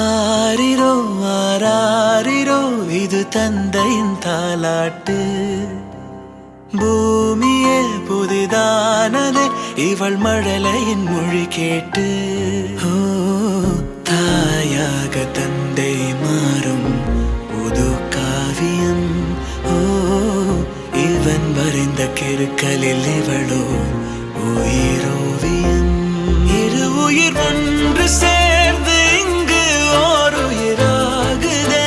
ஆரிரோ ஆராரிரோ இது தந்தையின் தாலாட்டு. பூமியே புதிதானதே இவள் மழலையின் மொழி கேட்டு. ஓ தாயாக தந்தை மாறும் புது காவியம். ஓ இவன் வரைந்த கிறுக்கலில் இவளோ உயிரோவியம். இரு உயிர் ஒன்று சேர்ந்து இங்கு ஓர் உயிராகுதே.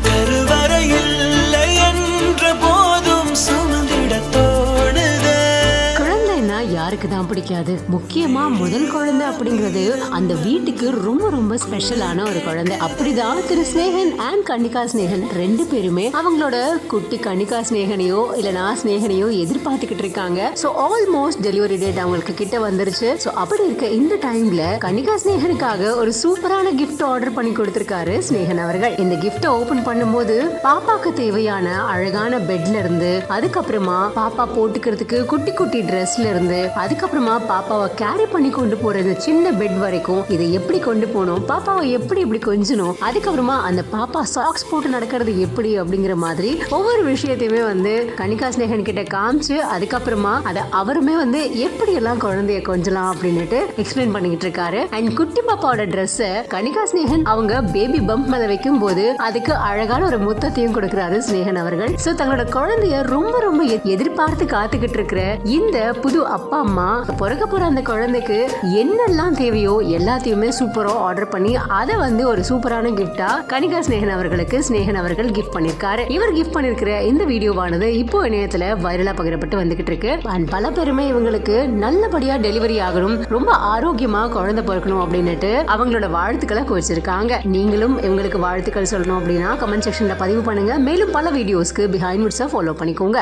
கருவறை இல்லை என்ற போதும் சுமந்திட தோணுதே. குழந்தைன்னா யாருக்கு தான் பிடிக்காது? முக்கியமா முதல் குழந்தை அப்படிங்கிறது அந்த வீட்டுக்கு ரொம்ப ரொம்ப ஸ்பெஷலான ஒரு குழந்தை. அப்படிதான் திரு ஸ்னேகன் அண்ட் கன்னிகா ஸ்னேகன் ரெண்டு பேருமே அவங்களோட குட்டி கன்னிகா ஸ்னேகனையோ இல்லனா ஸ்னேகனையோ எதிர்பார்த்துக்கிட்டு இருக்காங்க. சோ ஆல்மோஸ்ட் டெலிவரி டேட் அவங்களுக்கு கிட்ட வந்துருச்சு. சோ அப்படி இருக்க இந்த டைம்ல கன்னிகா ஸ்னேகனுக்காக ஒரு சூப்பரான கிஃப்ட் ஆர்டர் பண்ணி கொடுத்திருக்காரு ஸ்னேகன் அவர்கள். இந்த கிஃப்ட் ஓபன் பண்ணும்போது பாப்பாக்கு தேவையான அழகான பெட்ல இருந்து, அதுக்கப்புறமா பாப்பா போட்டுக்கிறதுக்கு குட்டி குட்டி ட்ரெஸ்ல இருந்து, அதுக்கப்புறமா பாப்பாவை கேரி பண்ணி கொண்டு போறது சின்ன பெட் வரைக்கும் இதை எப்படி கொண்டு போகணும், பாப்பாவை எப்படி இப்படி கொஞ்சணும், அதுக்கப்புறமா அந்த பாப்பா சாக்ஸ் போட்டு நடக்கிறது எப்படி அப்படிங்கிற மாதிரி ஒவ்வொரு விஷயத்தையுமே வந்து கன்னிகா ஸ்னேகன் கிட்ட காமிச்சு, அதுக்கப்புறமா அதை அவருமே வந்து எப்படி எல்லாம் குழந்தைய கொஞ்சலாம் அப்படின்னுட்டு எக்ஸ்பிளைன் பண்ணிட்டு இருக்காரு. அண்ட் குட்டி பாப்பாவோட ட்ரெஸ் கன்னிகா ஸ்னேகன் அவங்க பேபி பம்ப் மேல வைக்கும் போது அதுக்கு அழகான ஒரு முத்தத்தையும் கொடுக்கிறாரு ஸ்னேகன் அவர்கள். சோ தங்களோட குழந்தைய ரொம்ப ரொம்ப எதிர்பார்த்து காத்துக்கிட்டு இருக்கிற இந்த புது அப்பா அம்மா பிறக்க போற அந்த குழந்தைக்கு என்னெல்லாம் தேவையோ எல்லாத்தையுமே சூப்பரா ஆர்டர் பண்ணி அதை வந்து ஒரு சூப்பரான கிஃப்டா கன்னிகா ஸ்னேகன் அவர்களுக்கு ஸ்னேகன் அவர்கள் கிஃப்ட் பண்ணிருக்காரு. இவர் கிஃப்ட் பண்ணிருக்கிற இந்த வீடியோவானது இப்போ இணையத்துல வைரலா பகிரப்பட்டு வந்துகிட்டு இருக்கு. அண்ட் பல பேருமே இவங்களுக்கு நல்லபடியா டெலிவரி ஆகணும், ரொம்ப ஆரோக்கியமா குழந்தை பிறக்கணும் அப்படின்னுட்டு அவங்களோட வாழ்த்துக்களை குவிச்சிருக்காங்க. நீங்களும் இவங்களுக்கு வாழ்த்துக்கள் சொல்லணும் அப்படின்னா கமெண்ட் செக்ஷன்ல பதிவு பண்ணுங்க. மேலும் பல வீடியோஸ்க்கு பிஹைண்ட் வுட்ஸை ஃபாலோ பண்ணிக்கோங்க.